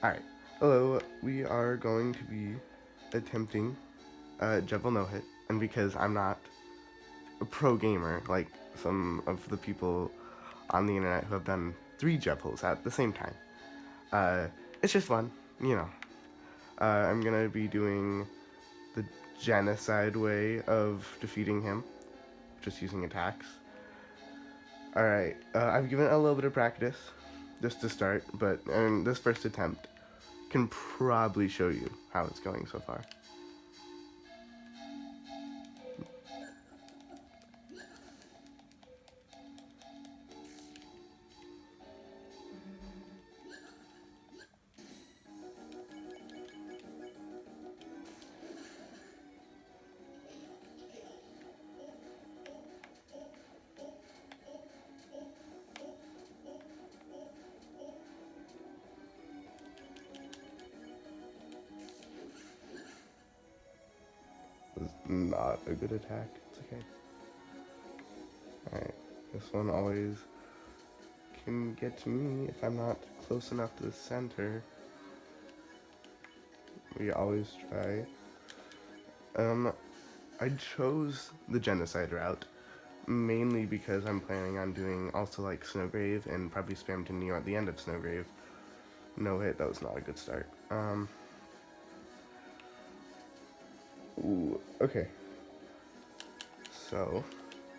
Alright, hello, we are going to be attempting Jevil No-Hit, and because I'm not a pro gamer like some of the people on the internet who have done 3 Jevils at the same time, uh, it's just fun, you know. I'm gonna be doing the genocide way of defeating him, just using attacks. Alright, I've given it a little bit of practice, just to start, but this first attempt can probably show you how it's going so far. Was not a good attack. It's okay. Alright, this one always can get to me if I'm not close enough to the center. We always try. I chose the genocide route mainly because I'm planning on doing also like Snowgrave and probably spam to Neo at the end of Snowgrave. No hit, that was not a good start. Ooh, okay. So,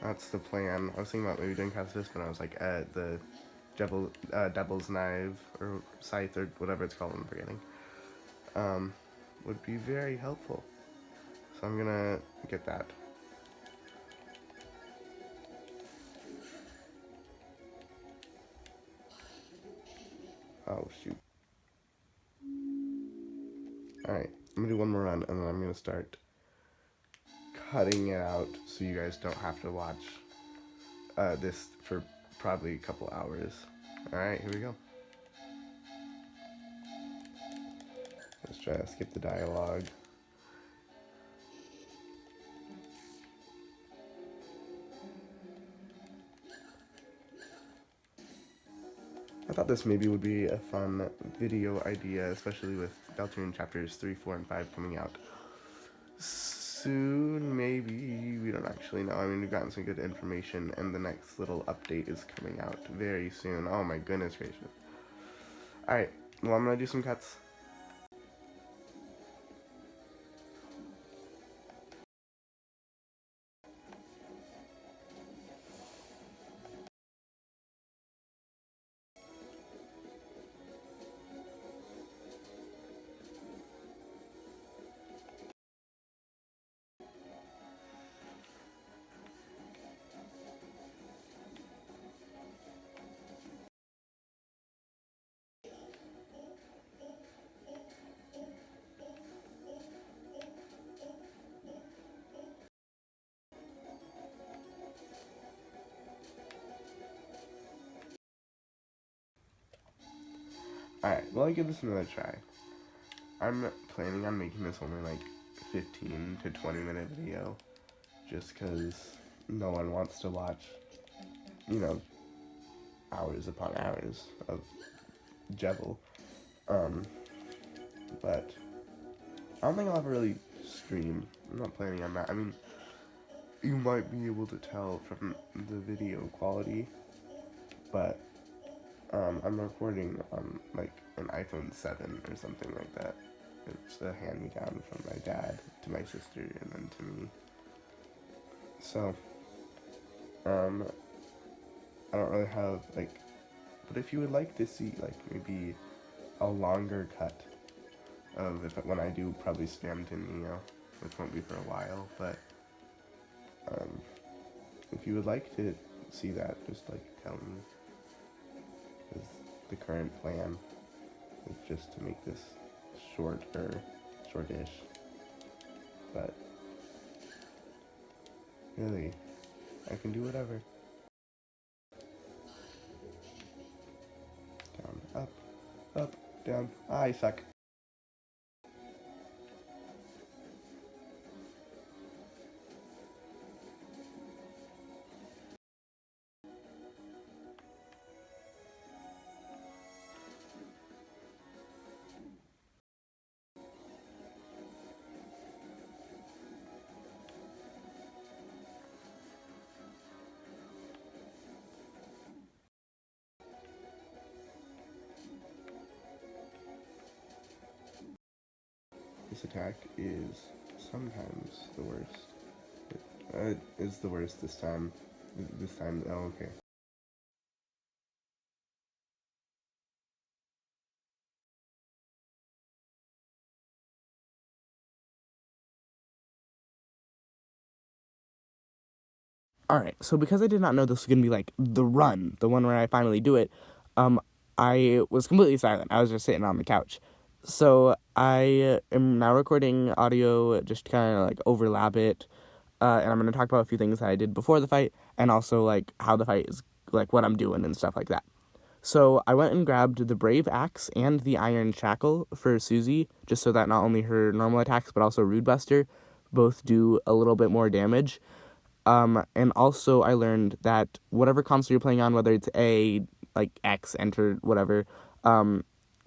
that's the plan. I was thinking about maybe doing pacifist, but I was like, the Devil's Knife, or Scythe, or whatever it's called, I'm forgetting, would be very helpful. So I'm gonna get that. Oh, shoot. Alright, I'm gonna do one more run, and then I'm gonna start cutting it out so you guys don't have to watch this for probably a couple hours. Alright, here we go. Let's try to skip the dialogue. I thought this maybe would be a fun video idea, especially with Deltarune chapters 3, 4, and 5 coming out soon, maybe. We don't actually know. I mean, we've gotten some good information, and the next little update is coming out very soon. Oh my goodness gracious. Alright, well, I'm gonna do some cuts. Alright, well, I'll give this another try. I'm planning on making this only like 15 to 20 minute video, just because no one wants to watch, you know, hours upon hours of Jevil. But I don't think I'll ever really stream. I'm not planning on that. I mean, you might be able to tell from the video quality, but I'm recording on like an iPhone 7 or something like that. It's a hand-me-down from my dad to my sister and then to me. So, I don't really have like, but if you would like to see like maybe a longer cut of if when I do probably spam to Neo, which won't be for a while, but if you would like to see that, just like tell me. Because the current plan is just to make this shortish. But really, I can do whatever. Down, up, down. I suck. This attack is sometimes the worst. Is the worst this time. This time, oh, okay. Alright, so because I did not know this was going to be like the run, the one where I finally do it, I was completely silent. I was just sitting on the couch. So I am now recording audio, just kind of like overlap it, and I'm going to talk about a few things that I did before the fight, and also like how the fight is, like what I'm doing and stuff like that. So I went and grabbed the Brave Axe and the Iron Shackle for Susie, just so that not only her normal attacks, but also Rude Buster both do a little bit more damage. And also I learned that whatever console you're playing on, whether it's A, like X, Enter, whatever,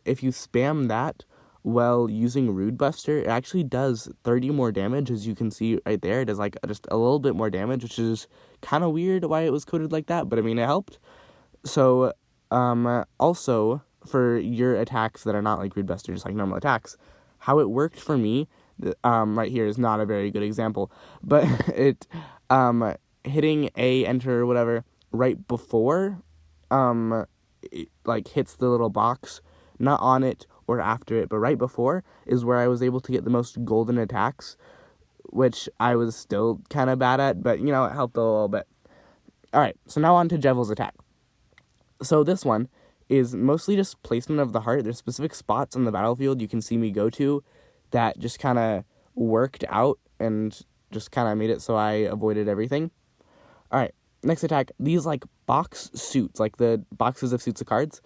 if you spam that while using Rude Buster, it actually does 30 more damage, as you can see right there. It does like just a little bit more damage, which is kind of weird why it was coded like that, but I mean, it helped. So, also, for your attacks that are not like Rude Buster, just like normal attacks, how it worked for me, right here is not a very good example, but it, hitting A, enter, whatever, right before, it, like, hits the little box, not on it or after it, but right before, is where I was able to get the most golden attacks, which I was still kind of bad at, but, you know, it helped a little bit. Alright, so now on to Jevil's attack. So this one is mostly just placement of the heart. There's specific spots on the battlefield you can see me go to that just kind of worked out and just kind of made it so I avoided everything. All right, next attack. These like box suits, like the boxes of suits of cards.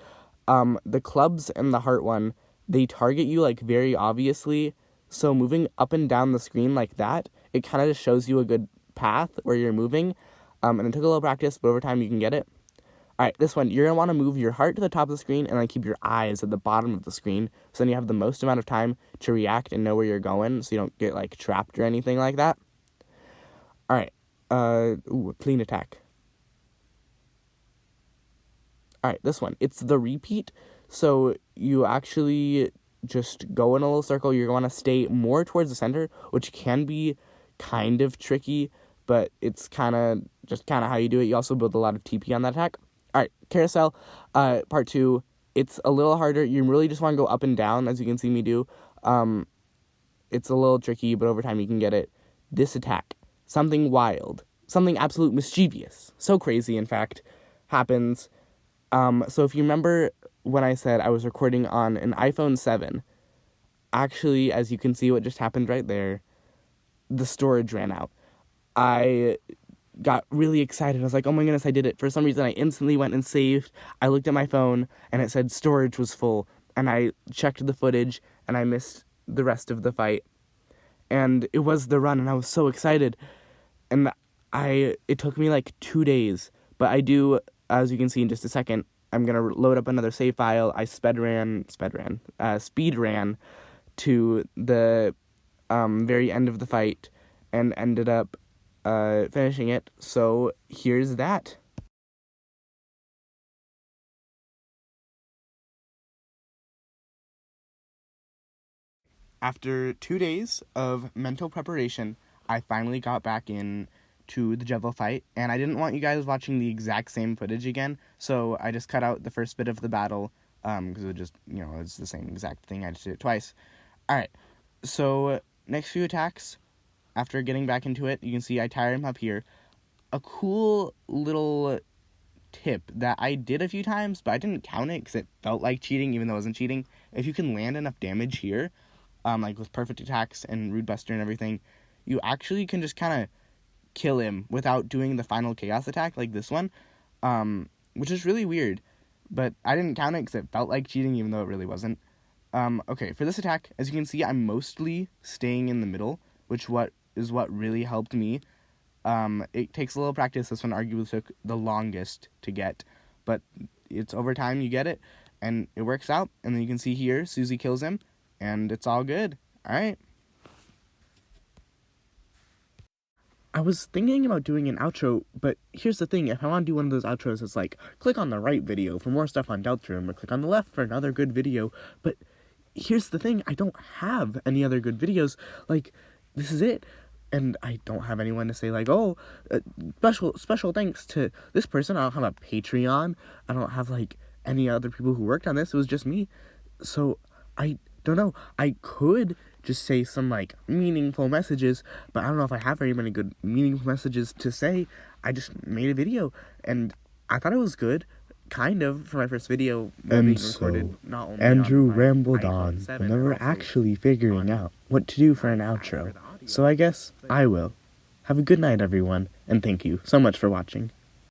The clubs and the heart one, they target you like very obviously. So moving up and down the screen like that, it kind of just shows you a good path where you're moving. And it took a little practice, but over time you can get it. All right, this one, you're going to want to move your heart to the top of the screen and then keep your eyes at the bottom of the screen. So then you have the most amount of time to react and know where you're going so you don't get, like, trapped or anything like that. All right, clean attack. All right, this one, it's the repeat. So you actually just go in a little circle. You're going to stay more towards the center, which can be kind of tricky, but it's kind of how you do it. You also build a lot of TP on that attack. All right, carousel, part 2. It's a little harder. You really just want to go up and down, as you can see me do. It's a little tricky, but over time you can get it. This attack, something wild, something absolute mischievous, so crazy, in fact, happens. So if you remember when I said I was recording on an iPhone 7, actually, as you can see what just happened right there, the storage ran out. I got really excited. I was like, oh my goodness, I did it. For some reason, I instantly went and saved. I looked at my phone, and it said storage was full. And I checked the footage, and I missed the rest of the fight. And it was the run, and I was so excited. And it took me like 2 days. But I do, as you can see in just a second, I'm going to load up another save file. I speed ran to the very end of the fight and ended up finishing it. So here's that. After 2 days of mental preparation, I finally got back in to the Jevil fight, and I didn't want you guys watching the exact same footage again, so I just cut out the first bit of the battle, because it just, you know, it's the same exact thing. I just did it twice. Alright, so next few attacks, after getting back into it, you can see I tire him up here. A cool little tip that I did a few times, but I didn't count it because it felt like cheating, even though it wasn't cheating. If you can land enough damage here, like with perfect attacks and Rude Buster and everything, you actually can just kind of kill him without doing the final chaos attack like this one, which is really weird. But I didn't count it because it felt like cheating, even though it really wasn't. Okay, for this attack, as you can see, I'm mostly staying in the middle, which is what really helped me. It takes a little practice. This one arguably took the longest to get, but it's over time you get it, and it works out. And then you can see here, Susie kills him, and it's all good. All right. I was thinking about doing an outro, but here's the thing. If I want to do one of those outros, it's like, click on the right video for more stuff on Deltarune, or click on the left for another good video. But here's the thing, I don't have any other good videos. Like, this is it. And I don't have anyone to say, like, oh, special thanks to this person. I don't have a Patreon. I don't have, like, any other people who worked on this. It was just me. So I don't know. I could just say some, like, meaningful messages, but I don't know if I have very many good meaningful messages to say. I just made a video, and I thought it was good, kind of, for my first video. And so, Andrew rambled on, never actually figuring out what to do for an outro. So I guess I will. Have a good night, everyone, and thank you so much for watching.